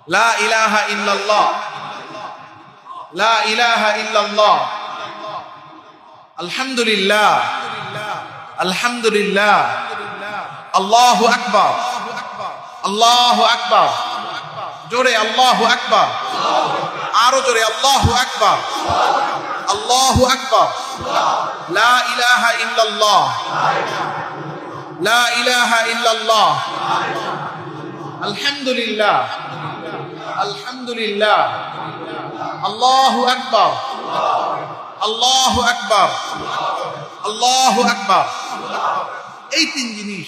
লা ইলাহা ইল্লাল্লাহ, লা ইলাহা ইল্লাল্লাহ, আলহামদুলিল্লাহ, আলহামদুলিল্লাহ, আল্লাহু আকবার, আল্লাহু আকবার, জোরে আল্লাহু আকবার, আরো জোরে আল্লাহু আকবার, আল্লাহু আকবার, লা ইলাহা ইল্লাল্লাহ, লা ইলাহা ইল্লাল্লাহ, আলহামদুলিল্লাহ, আলহামদুলিল্লাহ, আল্লাহু আকবার, আল্লাহু আকবার, আল্লাহু আকবার। এই তিন জিনিস,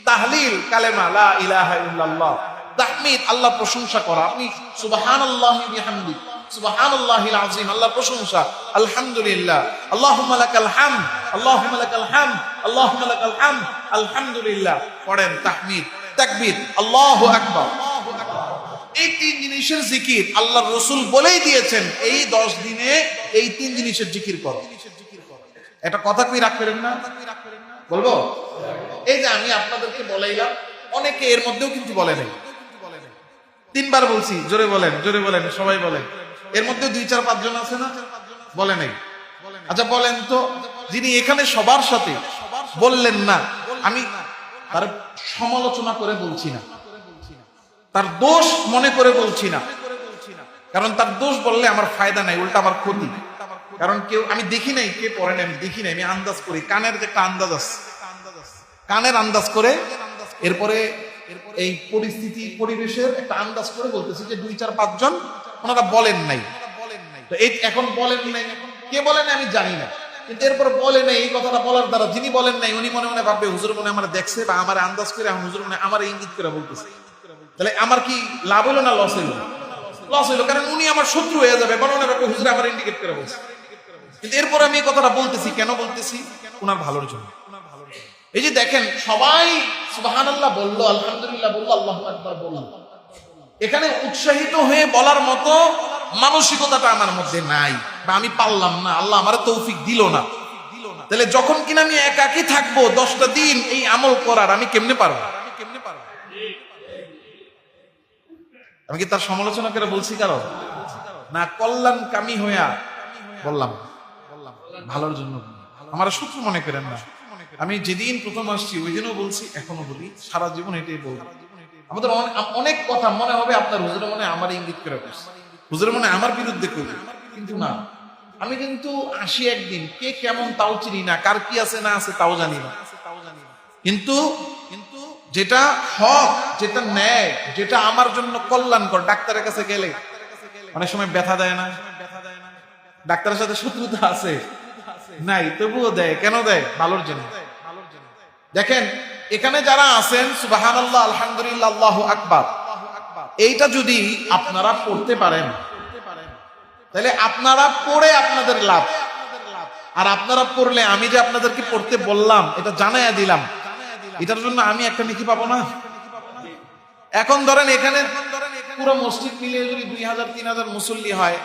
তাহলিল কালেমা লা ইলাহা ইল্লাল্লাহ, তাহমিদ আল্লাহ প্রশংসা করা, আপনি সুবহানাল্লাহি বিহামদি, সুবহানাল্লাহিল আযীম আল্লাহ প্রশংসা, আলহামদুলিল্লাহ, আল্লাহুম্মা লাকাল হামদ, আল্লাহুম্মা লাকাল হামদ, আল্লাহুম্মা লাকাল হামদ, আলহামদুলিল্লাহ পড়েন, তাহমিদ, তাকবীর, আল্লাহু আকবার। এই তিন জিনিসের জিকির আল্লাহর রাসূল বলেই দিয়েছেন, এই 10 দিনে এই তিন জিনিসের জিকির করো। এটা কথা কই রাখবেন না, বলবো? এই যে আমি আপনাদেরকে বলাইলাম, অনেকে এর মধ্যেও কিন্তু বলে নাই। 3 বার বলছি, জোরে বলেন, জোরে বলেন, সবাই বলেন। এর মধ্যে 2-4-5 জন আছে না বলে নাই? আচ্ছা বলেন তো, যিনি এখানে সবার সাথে বললেন না, আমি তার সমালোচনা করে বলছি না, তার দোষ মনে করে বলছি না, কারণ তার দোষ বললে আমার ফায়দা নাই, উল্টা আমার ক্ষতি। কারণ কেউ, আমি দেখি নাই কে পড়ে নাই, আমি দেখি নাই, আমি আন্দাজ করি, কানের যে একটা আন্দাজ আছে, কানের আন্দাজ করে এরপরে এই পরিস্থিতি পরিবেশের একটা আন্দাজ করে বলতেছি যে 2-4-5 জন ওনারা বলেন নাই। তো এই এখন বলেন নাই, কে বলেন নাই আমি জানি না, কিন্তু এরপর বলে নাই, এই কথাটা বলার দ্বারা যিনি বলেন নাই উনি মনে মনে ভাববে হুজুর মনে আমার দেখছে বা আমার আন্দাজ করে হুজুর মনে আমার ইঙ্গিত করে বলতেছে। তাহলে আমার কি লাভ হলো না লস হইলো? লস হইলো, কারণ উনি আমার শত্রু হয়ে যাবে, বরং হুজুর আমার ইন্ডিকেট করে বলছে। কিন্তু এরপর আমি এই কথাটা বলতেছি, কেন বলতেছি? ওনার ভালোর জন্য। এই যে দেখেন, সবাই সুবহানাল্লাহ বললো, আলহামদুলিল্লাহ বললো, আল্লাহু আকবার বললো, এখানে উৎসাহিত হয়ে বলার মতো মানসিকতাটা আমার মধ্যে নাই, বা আমি পারলাম না, আল্লাহ আমার তৌফিক দিল না। তাহলে যখন কিনা আমি একাকী থাকবো 10টা দিন এই আমল করার, আমি কেমনে পারবো? আমি কি তার সমালোচনা করে বলছি কারো না? কল্যাণকামী হইয়া বললাম, ভালোর জন্য। আমার শত্রু মনে করেন না। আমি যেদিন প্রথম আসছি ওই দিনও বলছি, এখনো বলি, সারা জীবন এটাই বলবো। আমাদের অনেক কথা মনে হবে আপনার হুজুরের মনে আমার ইঙ্গিত করে বলছে, হুজুরের মনে আমার বিরুদ্ধে করবে, কিন্তু না। আমি কিন্তু আসি একদিন, কে কেমন তাও চিনি না, কার কি আছে না আছে তাও জানি না, কিন্তু যেটা হক, যেটা ন্যায়, যেটা আমার জন্য কল্যাণকর, ডাক্তারের কাছে গেলে অনেক সময় ব্যথা দেয় না, ডাক্তারের সাথে শত্রুতা আছে নাই, তবুও দেয়। কেন দেয়? ভালোর জন্য। দেখেন এখানে যারা আছেন, সুবহানাল্লাহ, আলহামদুলিল্লাহ, আল্লাহু আকবার, এইটা যদি আপনারা পড়তে পারেন, তাহলে আপনারা পড়ে আপনাদের লাভ। আর আপনারা পড়লে, আমি যে আপনাদেরকে পড়তে বললাম, এটা জানাইয়া দিলাম, এটার জন্য আমি একটা নেকি পাবো না? এখন ধরেন এখানে পুরো মসজিদ মিলিয়ে যদি 2000-3000 মুসল্লি হয়,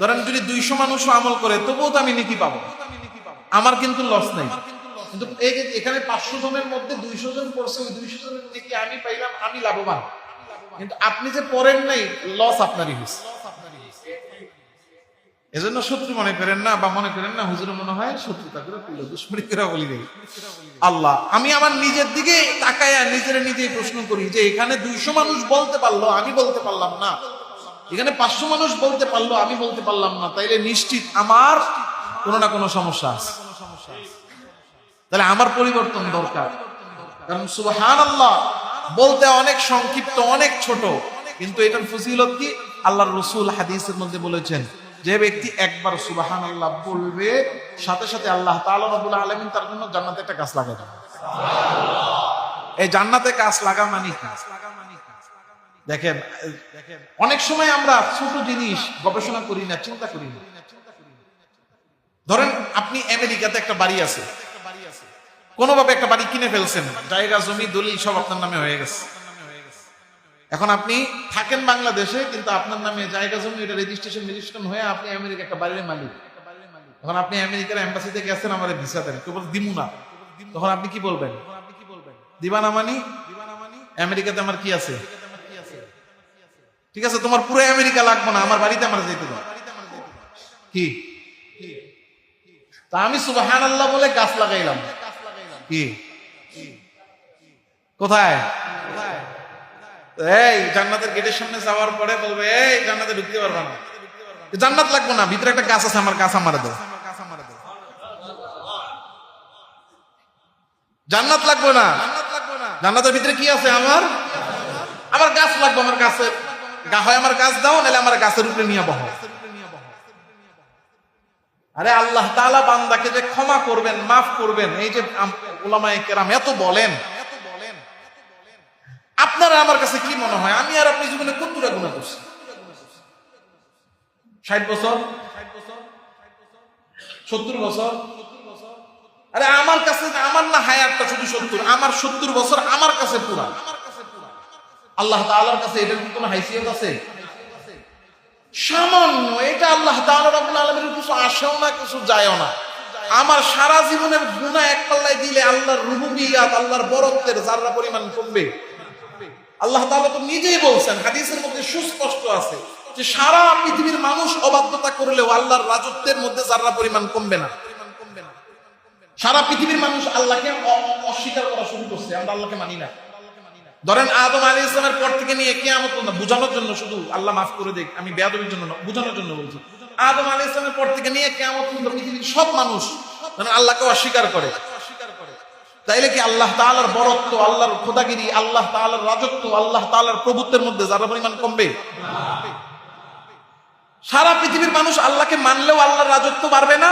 ধরেন যদি 200 মানুষও আমল করে, তবুও তো আমি নেকি পাবো, আমার কিন্তু লস নাই। কিন্তু এই যে এখানে 500 জনের মধ্যে 200 জন পড়ছে, ওই 200 জনের নেকি আমি পাইলাম, আমি লাভবান। কিন্তু আপনি যে পড়েন নাই, লস আপনারই হয়েছে। এজন্য শত্রু মনে করেন না, বা মনে করেন না হুজুর মনে হয় শত্রুতা করে তুলো, দুশ্মনী করে বলি নাই। আল্লাহ, আমি আমার নিজের দিকে তাকায়া নিজেই প্রশ্ন করি যে এখানে 200 মানুষ বলতে পারলো, আমি বলতে পারলাম না, এখানে 500 মানুষ বলতে পারলো, আমি বলতে পারলাম না, তাইলে নিশ্চিত আমার কোনো না কোনো সমস্যা আছে। তাহলে আমার পরিবর্তন দরকার। কারণ সুবহানাল্লাহ বলতে অনেক সংক্ষিপ্ত, অনেক ছোট, কিন্তু এটার ফজিলত কি? আল্লাহর রাসূল হাদিসের মধ্যে বলেছেন, যে ব্যক্তি একবার সুবহানাল্লাহ বলবে, সাথে সাথে আল্লাহ তাআলা রব্বুল আলামিন তার জন্য জান্নাতে একটা গাছ লাগায় দেন। এই জান্নাতে গাছ লাগা মানে কি? দেখেন অনেক সময় আমরা ছোট জিনিস গবেষণা করি না, চিন্তা করি না। ধরেন আপনি আমেরিকাতে একটা বাড়ি আছে, কোনোভাবে একটা বাড়ি কিনে ফেলছেন, জায়গা জমি দলিল সব আপনার নামে হয়ে গেছে। এখন আপনি থাকেন বাংলাদেশে, কিন্তু আপনার নামে জায়গা জমি, এটা রেজিস্ট্রেশন হয়ে আপনি আমেরিকা একটা বাড়ির মালিক। এখন আপনি আমেরিকার এম্বাসিতে গেছেন, আমার ভিসা দেন, কেউ বলছে দিমু না, তখন আপনি কি বলবেন? দিবা না মানি? আমেরিকাতে আমার কি আছে? ঠিক আছে, তোমার পুরো আমেরিকা লাগবে না, আমার বাড়িতে আমার যেতে দাও। কি তা আমি সুবহানাল্লাহ বলে গাছ লাগাইলাম। কি কোথায়? এই জান্নাতের গেটের সামনে যাওয়ার পরে বলবে এই জান্নাতে ঢুকতে পারবা না। জান্নাত লাগবো না, ভিতরে একটা গাছ আছে, আমার গাছ আমার দাও। জান্নাত লাগবে না, জান্নাতের ভিতরে কি আছে? আমার গাছ লাগবে, আমার গাছের হয় আমার গাছ দাও, নাহলে আমার গাছের উপরে নিয়ে বহ। আরে আল্লাহ তাআলা বান্দাকে যে ক্ষমা করবেন, মাফ করবেন, এই যে উলামায়ে কেরাম এত বলেন, আপনারা আমার কাছে কি মনে হয় আমি আর আপনি জীবনে কতটা গুনাহ করছি? 60 বছর, 70 বছর? আরে আমার কাছে আমার না হায়াতটা শুধু 70, আমার 70 বছর আমার কাছে পুরা। আল্লাহ তাআলার কাছে এটার কি কোনো হাইসিয়ত আছে? সামান্য। এটা আল্লাহ তাআলা রাব্বুল আলামিনের কিছু আসেও না, কিছু যায়ও না। আমার সারা জীবনের গুনাহ এক পাল্লায় দিলে আল্লাহর রুবুবিয়াত, আল্লাহর বরত্বের যাররা পরিমাণ কমবে। আল্লাহ তাআলা তো নিজেই বলছেন, হাদিসের মধ্যে সুস্পষ্ট আছে যে সারা পৃথিবীর মানুষ অবাধ্যতা করলেও আল্লাহর রাজত্বের মধ্যে যাররা পরিমাণ কমবে না। সারা পৃথিবীর মানুষ আল্লাহকে অস্বীকার করা শুরু করছে, আমরা আল্লাহকে মানি না। ধরেন আদম আলাইহিস সালামের পর থেকে নিয়ে কিয়ামত পর্যন্ত, বোঝানোর জন্য শুধু, আল্লাহ মাফ করে দেখ, আমি বেয়াদবির জন্য না, বোঝানোর জন্য বলছি। আদম আলাইহিস সালামের পর থেকে নিয়ে কিয়ামত পর্যন্ত পৃথিবীর সব মানুষ মানে আল্লাহকে অস্বীকার করে। তাইলে কি আল্লাহ তাআলার বরত্ব, আল্লাহর খোদাগিরি, আল্লাহ তাআলার রাজত্ব, আল্লাহ তাআলার প্রভুত্বের মধ্যে যারা পরিমাণ কমবে? সারা পৃথিবীর মানুষ আল্লাহকে মানলেও আল্লাহর রাজত্ব বাড়বে না,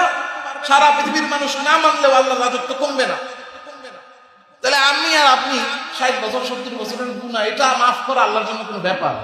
সারা পৃথিবীর মানুষ না মানলেও আল্লাহর রাজত্ব কমবে না। তাহলে আমি আর আপনি 60 বছর 70 বছরের গুনাহ, এটা মাফ করা আল্লাহর জন্য কোনো ব্যাপার?